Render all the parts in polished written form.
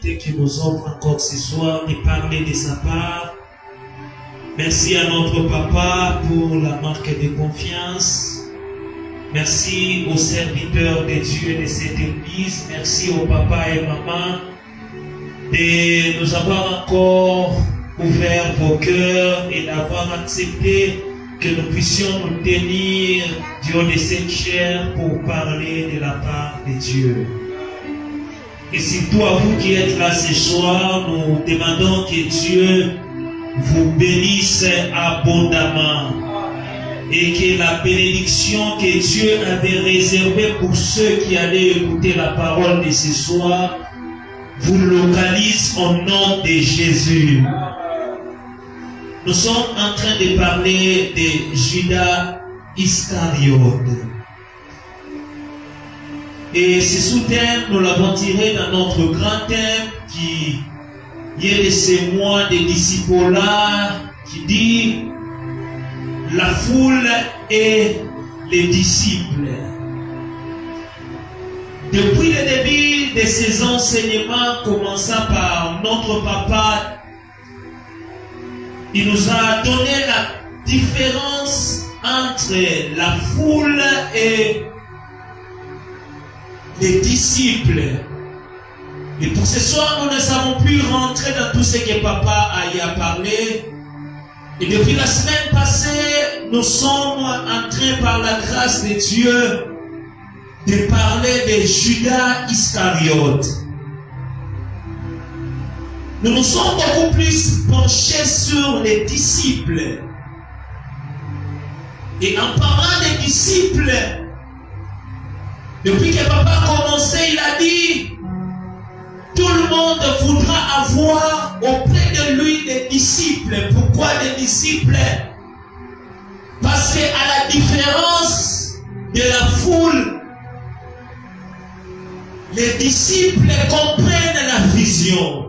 qui nous offre encore ce soir de parler de sa part. Merci à notre papa pour la marque de confiance. Merci aux serviteurs de Dieu de cette église. Merci au papa et maman de nous avoir encore ouvert vos cœurs et d'avoir accepté que nous puissions nous tenir durant de cette chair pour parler de la part de Dieu. Et surtout à vous qui êtes là ce soir, nous demandons que Dieu vous bénisse abondamment et que la bénédiction que Dieu avait réservée pour ceux qui allaient écouter la parole de ce soir vous localise au nom de Jésus. Nous sommes en train de parler de Judas Iscariote. Et ce sous-thème, nous l'avons tiré dans notre grand thème qui est de ce mois des disciples-là, qui dit la foule et les disciples. Depuis le début de ces enseignements, commençant par notre papa, il nous a donné la différence entre la foule et les disciples. Et pour ce soir, nous ne savons plus rentrer dans tout ce que papa a y a parlé. Et depuis la semaine passée, nous sommes en train, par la grâce de Dieu, de parler de Judas Iscariote. Nous nous sommes beaucoup plus penchés sur les disciples. Et en parlant des disciples, depuis que papa a commencé, il a dit, tout le monde voudra avoir auprès de lui des disciples. Pourquoi des disciples? Parce qu'à la différence de la foule, les disciples comprennent la vision.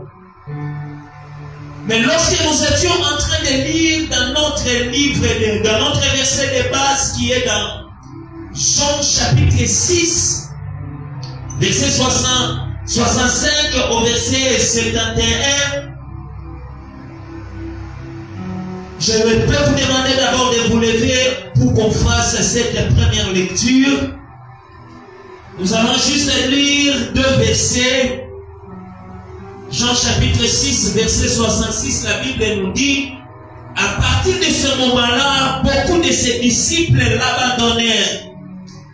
Mais lorsque nous étions en train de lire dans notre livre, dans notre verset de base qui est dans Jean chapitre 6, verset 65 au verset 71, je peux vous demander d'abord de vous lever pour qu'on fasse cette première lecture. Nous allons juste lire deux versets. Jean chapitre 6, verset 66, la Bible nous dit, à partir de ce moment-là, beaucoup de ses disciples l'abandonnèrent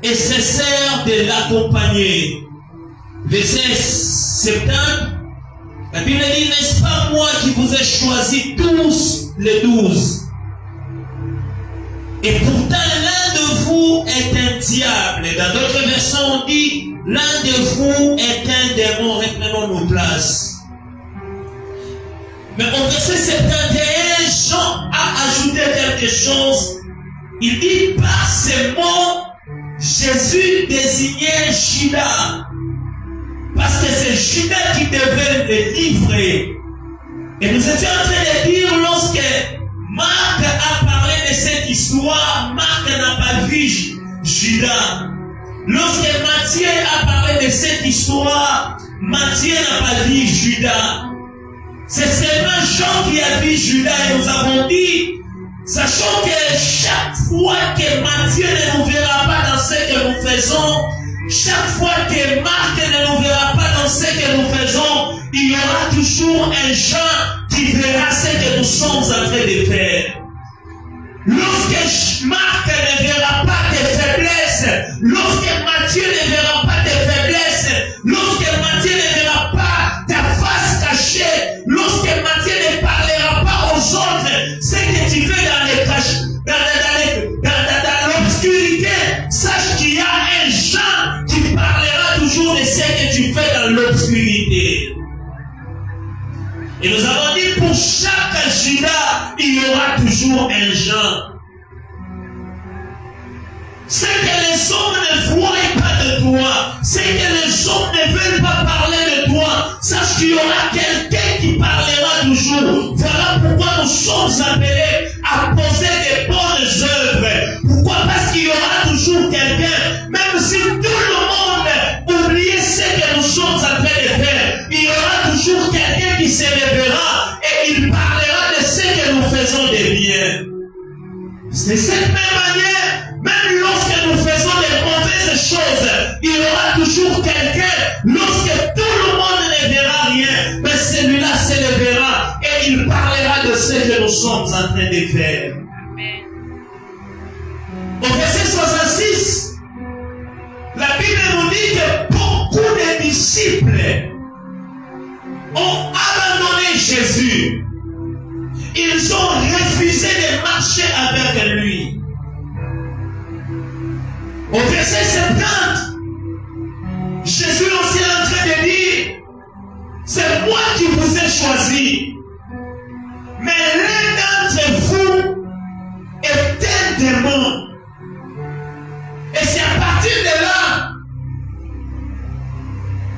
et cessèrent de l'accompagner. Verset 70, la Bible dit, n'est-ce pas moi qui vous ai choisi tous les 12? Et pourtant l'un de vous est un diable. Dans d'autres versions on dit, l'un de vous est un démon. Reprenons nos places. Mais au verset 71, Jean a ajouté quelque chose. Il dit, par ces mots, Jésus désignait Judas. Parce que c'est Judas qui devait le livrer. Et nous étions en train de dire, lorsque Marc a parlé de cette histoire, Marc n'a pas vu Judas. Lorsque Matthieu a parlé de cette histoire, Matthieu n'a pas vu Judas. C'est seulement Jean qui a vu Judas et nous avons dit, sachant que chaque fois que Matthieu ne nous verra pas dans ce que nous faisons, chaque fois que Marc ne nous verra pas dans ce que nous faisons, il y aura toujours un Jean qui verra ce que nous sommes en train de faire. Lorsque Marc ne verra pas tes faiblesses, lorsque Matthieu ne verra pas tes faiblesses, lorsque Matthieu ne verra pas ta face cachée, lorsque Matthieu ne parlera pas aux autres ce que tu fais dans l'obscurité, sache qu'il y a un Jean qui parlera toujours de ce que tu fais dans l'obscurité. Et nous avons dit, pour chaque Judas, il y aura toujours un Jean. C'est que les hommes ne voient pas de toi, c'est que les hommes ne veulent pas parler de toi, sache qu'il y aura quelqu'un qui parlera toujours. Voilà pourquoi nous sommes appelés à poser des bonnes œuvres. Pourquoi? Parce qu'il y aura toujours quelqu'un, même si tout le monde oubliait ce que nous sommes en train de faire, il y aura toujours il s'élèvera et il parlera de ce que nous faisons de bien. De cette même manière, même lorsque nous faisons de mauvaises choses, il y aura toujours quelqu'un, lorsque tout le monde ne verra rien, mais celui-là s'élèvera et il parlera de ce que nous sommes en train de faire. Amen. Au verset 66, la Bible nous dit que beaucoup de disciples ont abandonné Jésus. Ils ont refusé de marcher avec lui. Au verset 70, Jésus aussi est en train de dire, c'est moi qui vous ai choisi. Mais l'un d'entre vous est un démon. Et c'est à partir de là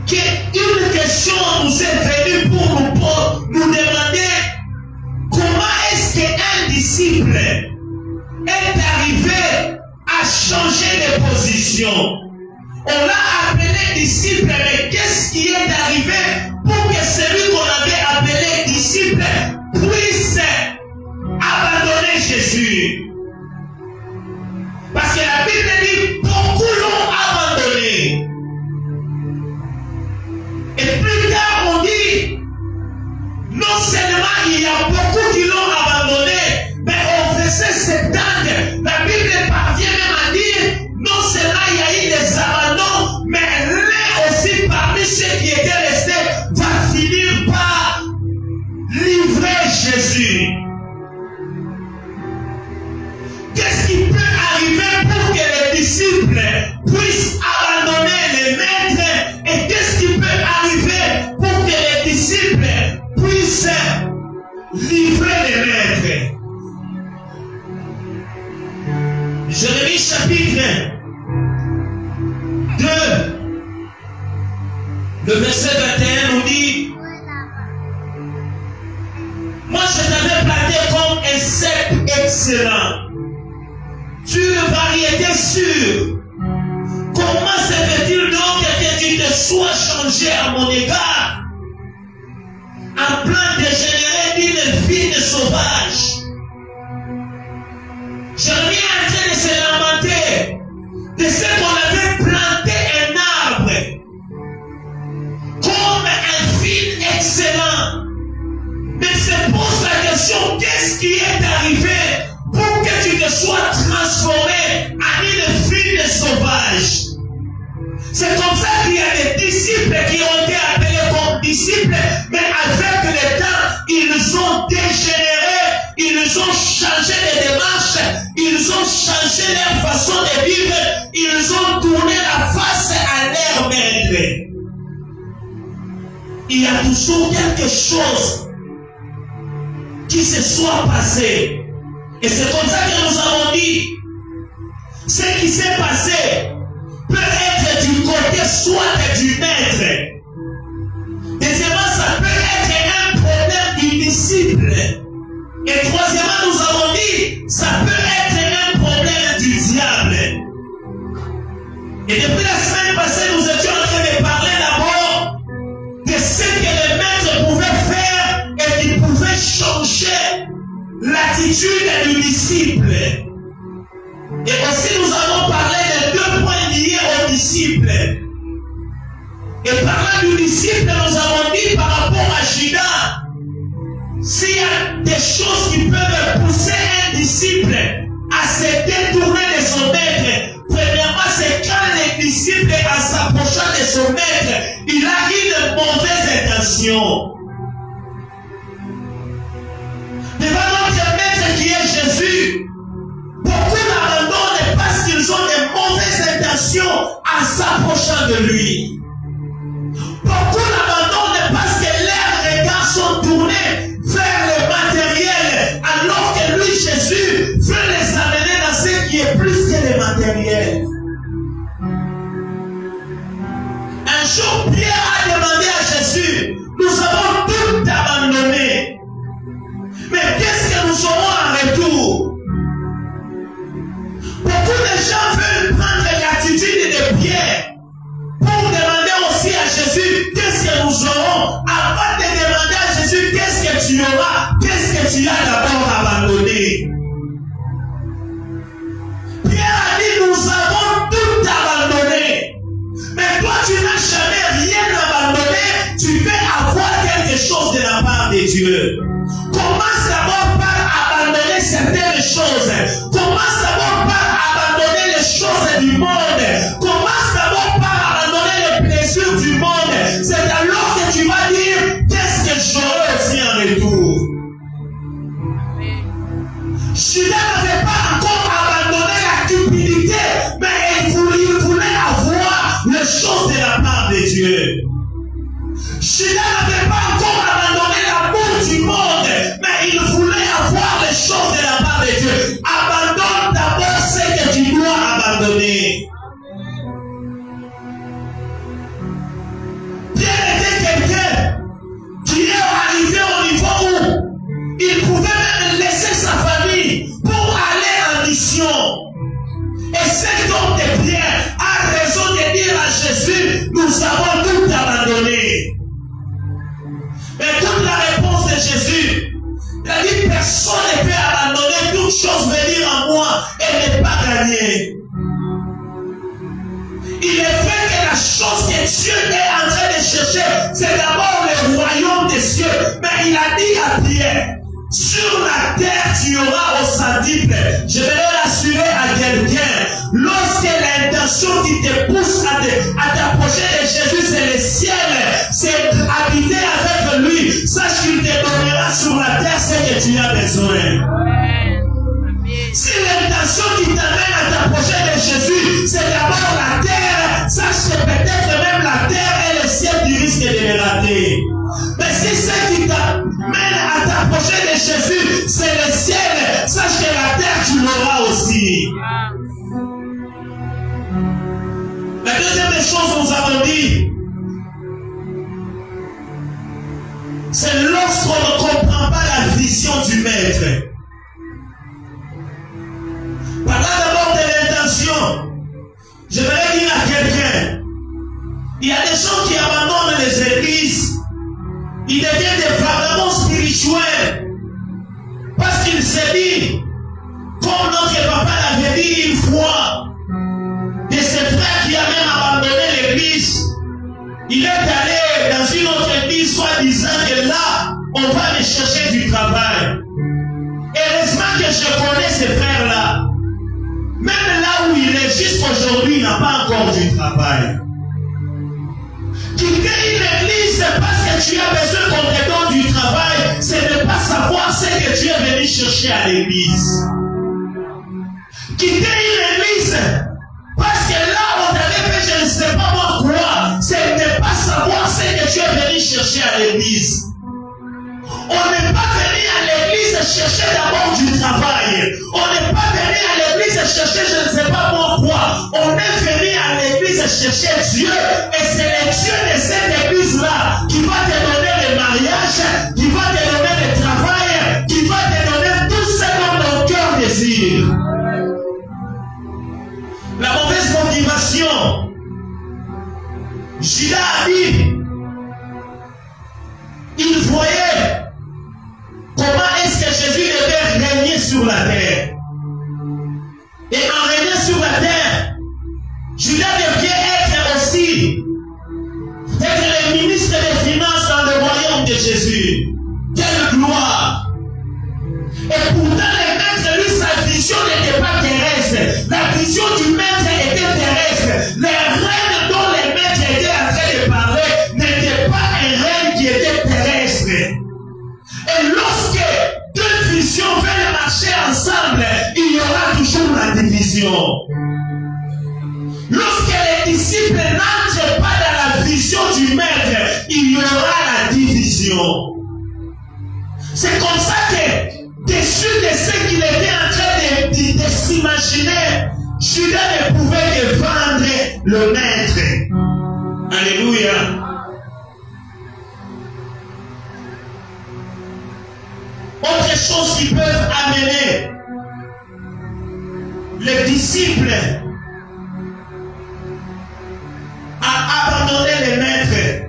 qu'une question nous est venue pour nous demander comment est-ce qu'un disciple est arrivé à changer de position. On l'a appelé disciple, mais qu'est-ce qui est arrivé pour que celui qu'on avait appelé disciple puisse abandonner Jésus? Parce que la Bible dit beaucoup l'ont abandonné. Et plus tard on dit non seulement il y a beaucoup qui l'ont abandonné, mais au verset 70, la Bible parvient même à dire non seulement il y a eu des abandons, mais l'un aussi parmi ceux qui étaient restés va finir par livrer Jésus. Qu'est-ce qui peut arriver pour que les disciples puissent abandonner les maîtres? Et qu'est-ce qui peut arriver pour que les disciples puissent livrer les maîtres? Jérémie chapitre 2, le verset 21 nous dit: moi je t'avais planté comme un cep excellent, sur une variété sûre. Comment se fait-il donc que tu te sois changé à mon égard, en plan dégénéré d'une vigne sauvage? Jérémie est en train de se lamenter de ce qu'on avait planté un arbre comme un vin excellent. Mais se pose la question, qu'est-ce qui est arrivé pour que tu te sois transformé en une vigne sauvage? C'est comme ça qu'il y a des disciples qui ont été appelés comme disciples, mais avec le temps, ils ont dégénéré, ils ont changé de démarche, ils ont changé leur façon de vivre, ils ont tourné la face à leur maître. Il y a toujours quelque chose qui se soit passé. Et c'est comme ça que nous avons dit, ce qui s'est passé peut être du côté soit du maître. Deuxièmement, ça peut être un problème du disciple. Et troisièmement, nous avons dit, ça peut être un problème du diable. Et depuis la semaine passée, nous étions en train de parler d'abord de ce que les maîtres pouvaient faire et qui pouvaient changer l'attitude du disciple. Et aussi nous avons parlé de deux points liés au disciple. Et parlant du disciple, nous avons dit par rapport à Judas, s'il y a des choses qui peuvent pousser un disciple à se détourner de son maître, premièrement, c'est quand le disciple, en s'approchant de son maître, il a une mauvaise intention. Devant notre maître qui est Jésus, beaucoup l'abandonnent parce qu'ils ont de mauvaises intentions en s'approchant de lui. Beaucoup l'abandonnent parce que leurs regards sont tournés vers le matériel, alors que lui, Jésus, veut les amener dans ce qui est plus que le matériel. Un jour, Pierre a demandé à Jésus, nous avons la part de Dieu. Commence d'abord par abandonner certaines choses. Commence d'abord par abandonner les choses du monde. Commence d'abord par abandonner les plaisirs du monde. C'est alors que tu vas dire, qu'est-ce que j'aurai aussi en retour? Judas n'avait pas encore abandonné la cupidité, mais il voulait avoir les choses de la part de Dieu. Judas n'avait pas encore abandonné l'amour du monde, mais il voulait avoir les choses de la part de Dieu. Abandonne d'abord ce que tu dois abandonner. Pierre était quelqu'un qui est arrivé au niveau où il pouvait même laisser sa famille pour aller en mission. Et cet homme de Pierre a raison de dire à Jésus, nous avons tout abandonné. Mais toute la réponse de Jésus, il a dit, personne ne peut abandonner toute chose, venir à moi et ne pas gagner. Il est vrai que la chose que Dieu est en train de chercher, c'est d'abord le royaume des cieux. Mais il a dit à Pierre, sur la terre tu auras au centuple. Je vais l'assurer à quelqu'un, lorsque l'intention qui te pousse à t'approcher de Jésus, c'est le ciel, c'est habiter avec lui, sache qu'il te donnera sur la terre ce que tu as besoin. Si l'intention qui t'amène à t'approcher de Jésus, c'est d'abord la terre, sache que peut-être même la terre et le ciel, tu risques de les rater. Mais si ce qui t'amène à t'approcher de Jésus, c'est le ciel, sache que la terre, tu l'auras aussi. La deuxième des choses, nous avons dit, c'est lorsqu'on ne comprend pas la vision du maître. Parlant d'abord de l'intention, je vais dire à quelqu'un, il y a des gens qui abandonnent les églises, ils deviennent des vagabonds spirituels, parce qu'ils se disent, comme notre papa l'avait dit une fois, de ses frères qui a même abandonné l'église, il est allé dans une autre église, soi-disant que là, on va me chercher du travail. Heureusement que je connais ces frères-là. Même là où il est, jusqu'aujourd'hui, il n'a pas encore du travail. Quitter une église parce que tu as besoin qu'on te donne du travail, c'est ne pas savoir ce que tu es venu chercher à l'église. Quitter une église parce que là, on t'avait fait je ne sais pas moi quoi, c'est ne pas savoir ce que tu es venu chercher à l'église. On n'est pas venu à l'église chercher d'abord du travail. On n'est pas venu à l'église chercher je ne sais pas moi quoi. On est venu à l'église chercher Dieu. Et c'est le Dieu de cette église-là qui va te donner le mariage, qui va te donner le travail, qui va te donner tout ce dont ton cœur désire. La mauvaise motivation. Judas a dit, il voyait comment est-ce que Jésus devait régner sur la terre. Et en régnant sur la terre, Judas devait être aussi le ministre des Finances dans le royaume de Jésus. Quelle gloire! Et pourtant, le maître, lui, sa vision n'était pas terrestre. La vision du maître était terrestre. Les règnes dont le maître était en train de parler n'étaient pas un règne qui était terrestre. Et lorsque deux visions veulent marcher ensemble, il y aura toujours la division. Lorsque les disciples n'entrent pas dans la vision du maître, il y aura la division. C'est comme ça que, déçu de ce qu'il était en train de s'imaginer, Judas ne pouvait que vendre le maître. Alléluia. Autre chose qui peut amener les disciples à abandonner les maîtres,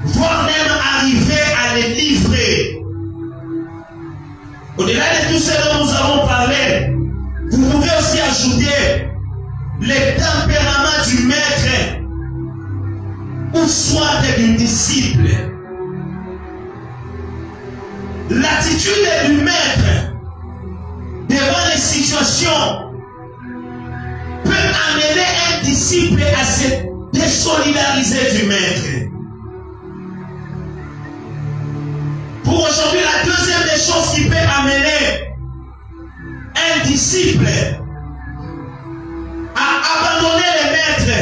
voire même arriver à les livrer. Au-delà de tout ce dont nous avons parlé, vous pouvez aussi ajouter le tempérament du maître ou soit du disciple. l'attitude du maître devant les situations peut amener un disciple à se désolidariser du maître. Pour aujourd'hui, la deuxième des choses qui peut amener un disciple à abandonner le maître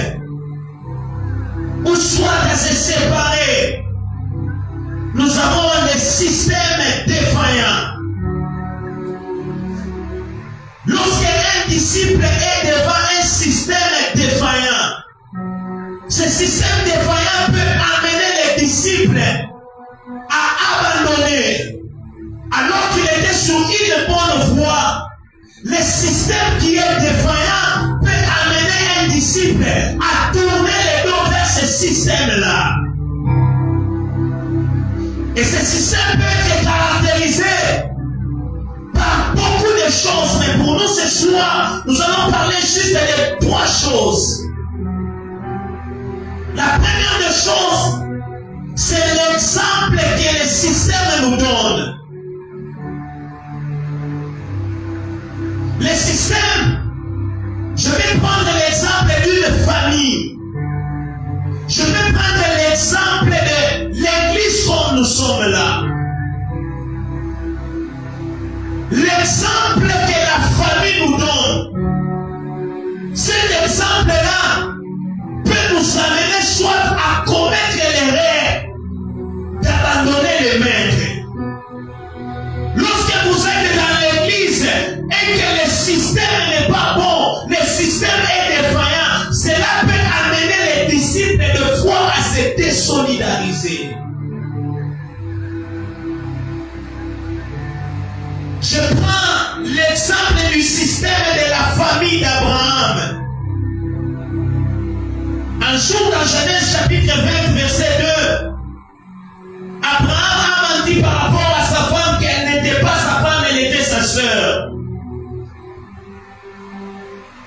ou soit à se séparer, nous avons des systèmes défaillants. Lorsqu'un disciple est devant un système défaillant, ce système défaillant peut amener les disciples à abandonner. Alors qu'il était sur une bonne voie, le système qui est défaillant peut amener un disciple à tourner les dos vers ce système-là. Et ce système peut être caractérisé par beaucoup de choses, mais pour nous ce soir, nous allons parler juste de 3 choses. La première des choses, c'est l'exemple que le système nous donne. Le système, je vais prendre l'exemple d'une famille. Je vais prendre l'exemple de l'église comme nous sommes là. L'exemple que la famille nous donne, cet exemple-là peut nous amener soit à commettre l'erreur d'abandonner le maître. Lorsque vous êtes dans l'église et que le système n'est pas bon, le système est défaillant, cela peut amener les disciples de foi à se désolidariser. Je prends l'exemple du système de la famille d'Abraham. Un jour dans Genèse chapitre 20 verset 2, Abraham a menti par rapport à sa femme qu'elle n'était pas sa femme, elle était sa sœur.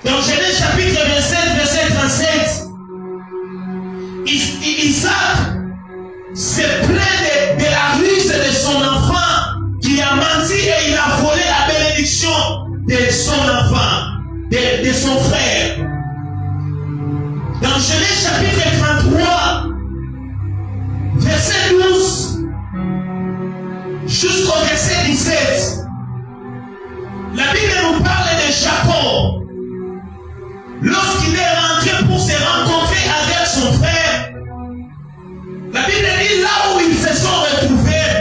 Dans Genèse chapitre 27 verset 37, Isaac se plaint de la ruse de son enfant qui a menti et il a volé la bénédiction de son enfant, de son frère. Dans Genèse chapitre 33, verset 12, jusqu'au verset 17, la Bible nous parle de Jacob. Lorsqu'il est rentré pour se rencontrer avec son frère, la Bible dit là où ils se sont retrouvés,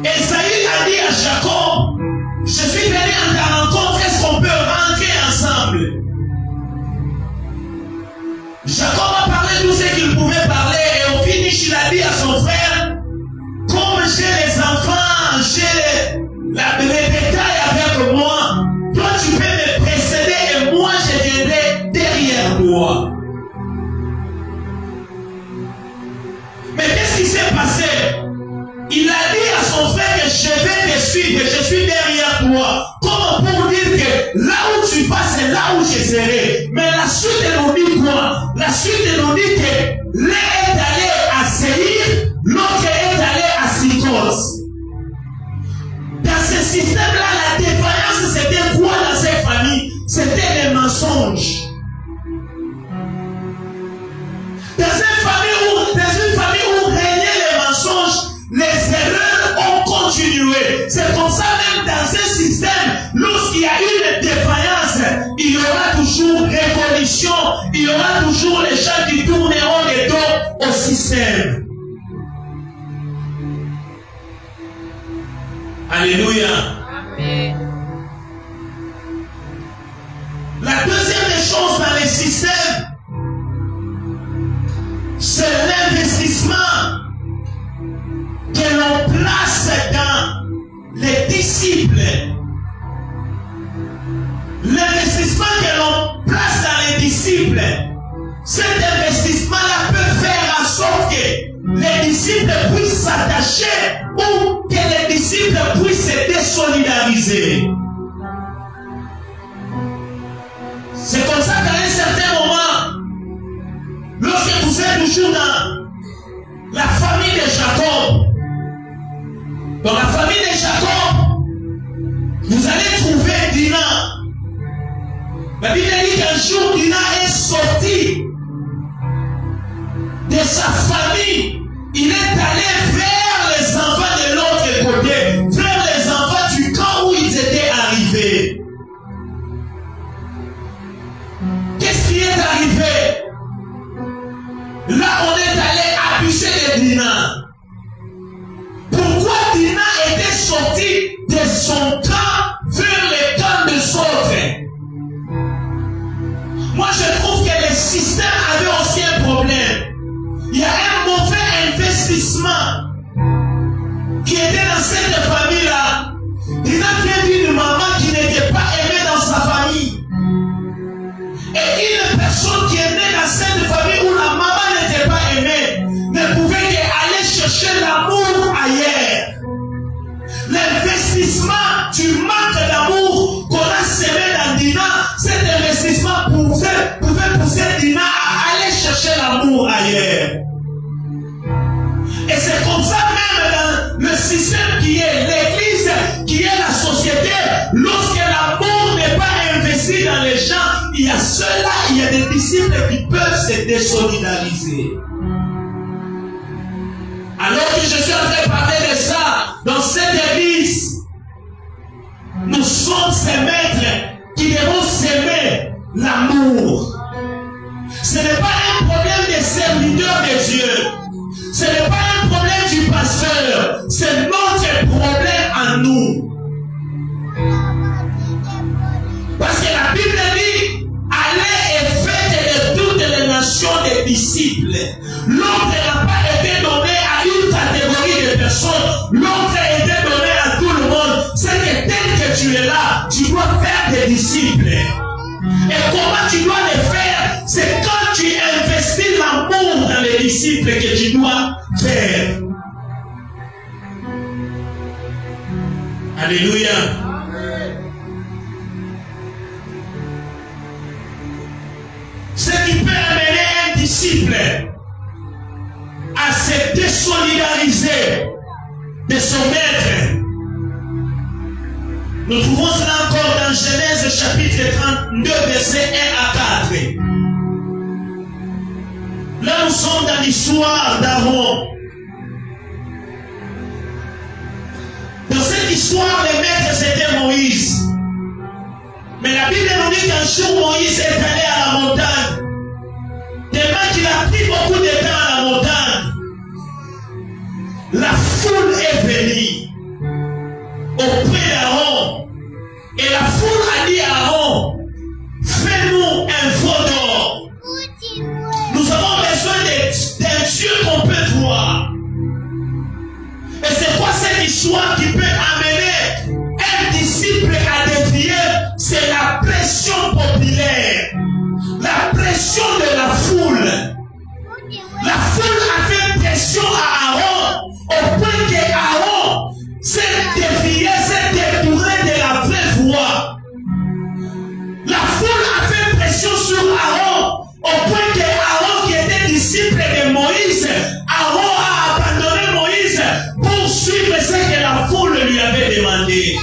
Esaïe a dit à Jacob, je suis venu à ta rencontre, est-ce qu'on peut rentrer ensemble? Jacob a parlé tout ce qu'il pouvait parler et au finish il a dit à son frère, comme j'ai les enfants, j'ai les détails avec moi, toi tu peux me précéder et moi je viendrai derrière toi. Mais qu'est-ce qui s'est passé? Il a dit à son frère que je vais te suivre, je suis derrière toi. Comme pour dire que là où tu vas, c'est là où je serai. Mais la suite nous dit quoi? La suite nous dit que l'un est allé à Séir, l'autre est allé à Sikos. Dans ce système-là, la défaillance, c'était quoi dans cette famille? C'était des mensonges. Dans une famille où régnaient les mensonges, les erreurs ont continué. C'est comme ça même dans un système, lorsqu'il y a une défaillance, il y aura toujours révolution, il y aura toujours les gens qui tourneront les dos au système. Alléluia. Amen. La deuxième des choses dans les systèmes, c'est l'investissement que l'on place dans les disciples. L'investissement que l'on place dans les disciples, cet investissement-là peut faire en sorte que les disciples puissent s'attacher ou que les disciples puissent se désolidariser. C'est comme ça qu'à un certain moment, lorsque vous êtes toujours dans la famille de Jacob, Dans la famille de Jacob, vous allez trouver Dina. La Bible dit qu'un jour, Dina est sorti de sa famille. Il est allé vers les enfants de l'autre côté, vers les enfants du camp où ils étaient arrivés. Qu'est-ce qui est arrivé? Là, on est allé abuser de Dina. Pourquoi Dina était sortie de son camp vers le camp des autres? Moi, je trouve que le système avait aussi un problème. Il y a un mauvais investissement qui était dans cette famille-là. Dina vient d'une maman qui n'était pas aimée dans sa famille. Et une personne qui est née dans cette famille où la maman n'était pas aimée ne pouvait qu'aller chercher l'amour ailleurs. L'investissement du manque d'amour qu'on a semé dans Dina, cet investissement pouvait pousser Dina à aller chercher l'amour ailleurs. Et c'est comme ça même dans le système qui est l'église, qui est la société, lorsque l'amour n'est pas investi dans les gens, il y a ceux-là, il y a des disciples qui peuvent se désolidariser. Alors que je suis en train de parler de ça, dans cette église, nous sommes ces maîtres qui devons s'aimer l'amour. Ce n'est pas un problème des serviteurs de Dieu. Ce n'est pas un problème du pasteur. C'est notre problème à nous. Parce que la Bible dit, allez et faites de toutes les nations des disciples. L'ordre n'a pas été donné à une catégorie de personnes. L'ordre a été donné à tout le monde. C'est que tel que tu es là, tu dois faire des disciples. Et comment tu dois les faire? C'est quand tu investis l'amour dans les disciples que tu dois faire. Alléluia. Ce qui peut amener un disciple à se désolidariser de son maître. Nous trouvons cela encore dans Genèse chapitre 32, versets 1 à 4. Là, nous sommes dans l'histoire d'Aaron. Dans cette histoire, le maître, c'était Moïse. Mais la Bible nous dit qu'un jour, Moïse est allé à la montagne. Tellement qu'il a pris beaucoup de temps à la montagne. La foule est venue auprès d'Aaron. Et la foule a dit à Aaron, fais-nous un veau d'or. Nous avons besoin d'un Dieu qu'on peut voir. Et c'est quoi cette histoire qui peut amener un disciple à dévier? C'est la pression populaire. La pression de la foule. La foule a fait pression à Aaron au point que Aaron s'est dévié, s'est détourné de la vraie voie. La foule a fait pression sur Aaron au point que Aaron, qui était disciple de Moïse, Aaron a abandonné Moïse pour suivre ce que la foule lui avait demandé.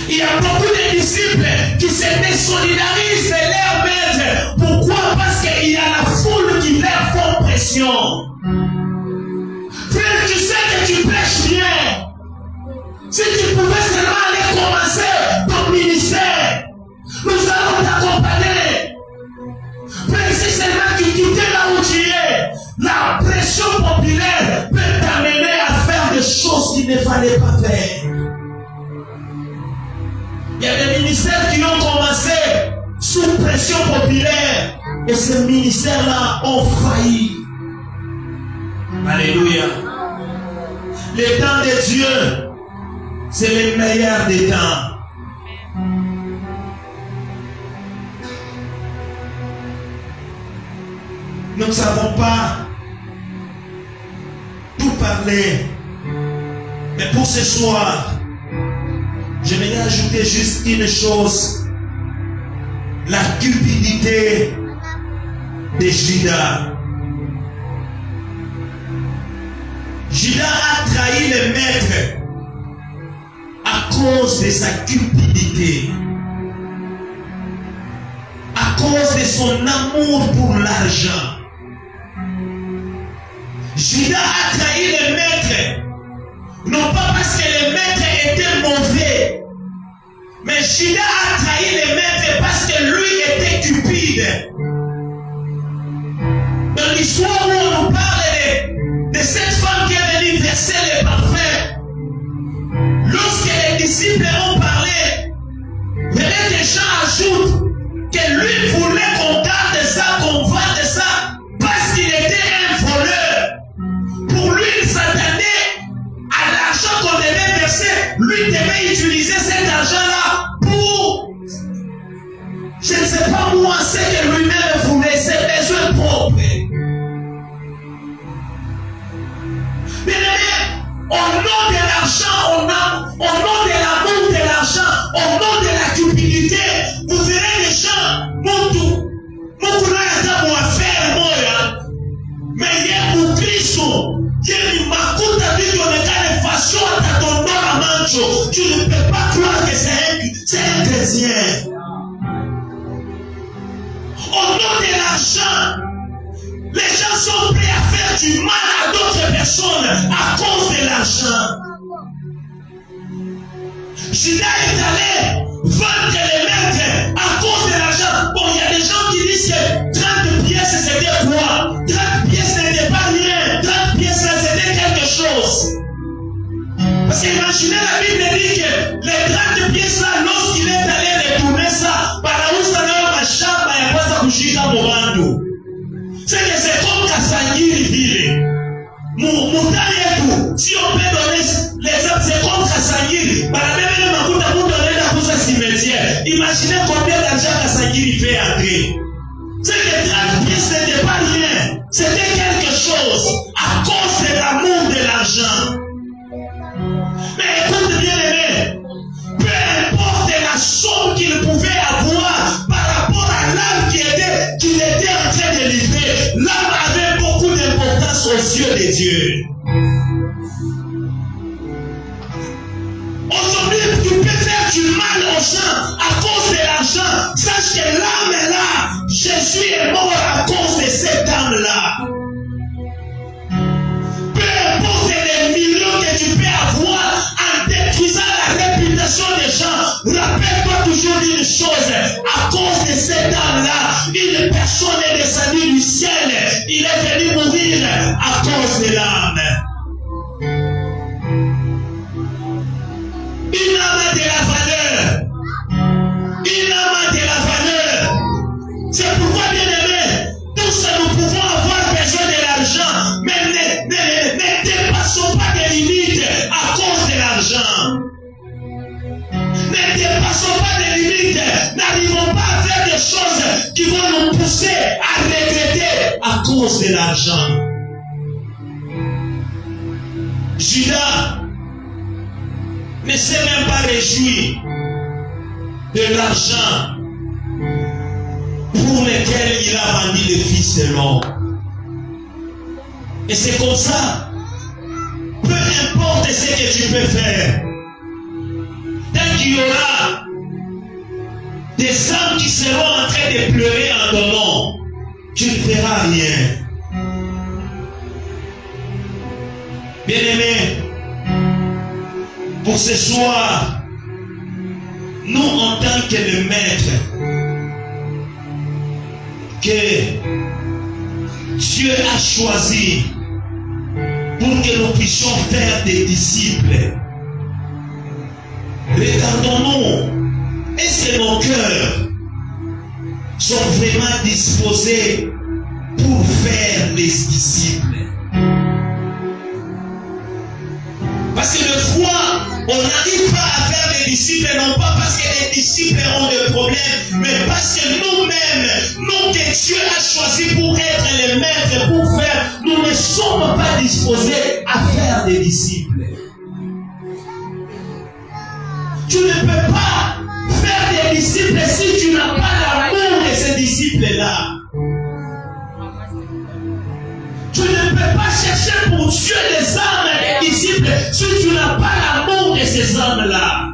Il y a beaucoup de disciples qui se désolidarisent de leur maître. Pourquoi? Parce qu'il y a la foule qui leur fait pression. Frère, tu sais que tu prêches bien. Si tu pouvais seulement aller commencer ton ministère, nous allons t'accompagner. Frère, si seulement tu quittais là où tu es, la pression populaire peut t'amener à faire des choses qu'il ne fallait pas faire. Il y a des ministères qui ont commencé sous pression populaire et ces ministères-là ont failli. Alléluia. Les temps de Dieu, c'est le meilleur des temps. Nous ne savons pas tout parler, mais pour ce soir, je vais ajouter juste une chose. La cupidité de Judas. Judas a trahi le maître à cause de sa cupidité, à cause de son amour pour l'argent. Judas a trahi le maître, non pas parce que le maître était mauvais, mais Judas a trahi le maître parce que lui était cupide. Dans l'histoire où on nous parle de cette femme qui est venue verser le parfum, lorsque les disciples ont parlé, les gens ajoutent que lui voulait qu'on garde ça, qu'on vende ça, parce qu'il était un voleur. Pour lui, il s'attendait à l'argent qu'on devait verser. Lui devait utiliser cet argent-là pour, je ne sais pas moi, ce que lui-même voulait, ses besoins propres. Bien-aimé, au nom de l'argent, au nom de l'amour de l'argent, au nom de la cupidité, vous verrez les gens, Mungu hata mwafere moya, mais mu Kristo, yeye makuta vitu onekane façon atatondora mancho, tu ne peux pas croire que c'est un chrétien. Au nom de l'argent, les gens sont prêts à faire du mal à d'autres personnes à cause de l'argent. Judas est allé vendre les maîtres à cause de l'argent. Bon, il y a des gens qui disent que 30 pièces c'était quoi? 30 pièces n'était pas rien. 30 pièces là c'était quelque chose. Parce qu'imaginez, la Bible dit que les 30 pièces là, lorsqu'il est allé retourner ça, par la où ça n'a pas chambre, il n'y a pas ça coucher dans mon rando. C'est que c'est comme Kasangiri ville. Moutani et tout. Si on peut donner l'exemple, c'est comme Kasangiri. Par la même makuta donner la pousse à cimetière. Imaginez combien d'argent Kasangiri fait entrer. C'est que 30 pièces n'était pas rien. C'était quelque chose à cause de l'amour de l'argent. Mais écoute bien aimé, peu importe la somme qu'il pouvait avoir par rapport à l'âme qu'il était en train de livrer, l'âme avait beaucoup d'importance aux yeux de Dieu. Aujourd'hui, tu peux faire du mal aux gens à cause de l'argent. Sache que l'âme est là. Jésus est mort à cause de cette âme-là. Peu importe les millions que tu peux avoir en détruisant la réputation des gens, rappelle-toi toujours d'une chose, à cause de cette âme-là, une personne est descendue du ciel, il est venu mourir à cause de l'âme. Une âme de la valeur. Une âme de la valeur. C'est pourquoi, bien aimé, tous nous pouvons avoir besoin de l'argent, mais ne dépassons pas des limites à cause de l'argent. Ne dépassons pas des limites, n'arrivons pas à faire des choses qui vont nous pousser à regretter à cause de l'argent. Judas ne s'est même pas réjoui de l'argent pour lequel il a vendu le Fils de l'homme. Et c'est comme ça, peu importe ce que tu peux faire, tant qu'il y aura des âmes qui seront en train de pleurer en ton nom, tu ne feras rien. Bien-aimés, pour ce soir, nous en tant que le maître, que Dieu a choisi pour que nous puissions faire des disciples, regardons-nous, est-ce que nos cœurs sont vraiment disposés pour faire des disciples? Parce que des fois, on n'arrive pas à faire des disciples, non pas parce que les disciples ont des problèmes, mais parce que nous-mêmes, nous que Dieu a choisi pour être les maîtres, pour faire, nous ne sommes pas disposés à faire des disciples. Tu ne peux pas faire des disciples si tu n'as pas l'amour de ces disciples-là. Tu ne peux pas chercher pour tuer des âmes des disciples si tu n'as pas l'amour de ces âmes-là.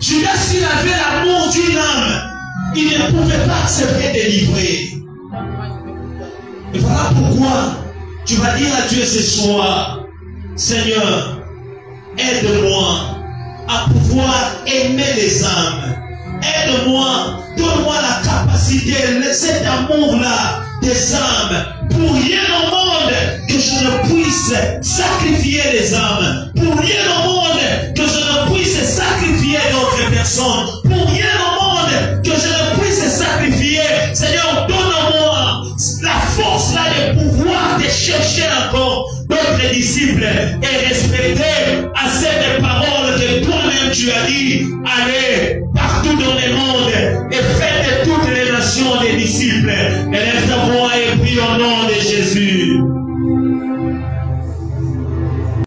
Judas, s'il avait l'amour d'une âme, il ne pouvait pas accepter de livrer. Et voilà pourquoi tu vas dire à Dieu ce soir, Seigneur, aide-moi à pouvoir aimer les âmes. Aide-moi, donne-moi la capacité, cet amour-là des âmes. Pour rien au monde que je ne puisse sacrifier les âmes. Pour rien au monde que je ne puisse sacrifier d'autres personnes. Pour rien au monde que je ne puisse sacrifier. Seigneur, donne-moi la force là de pouvoir te chercher encore d'autres disciples et respecter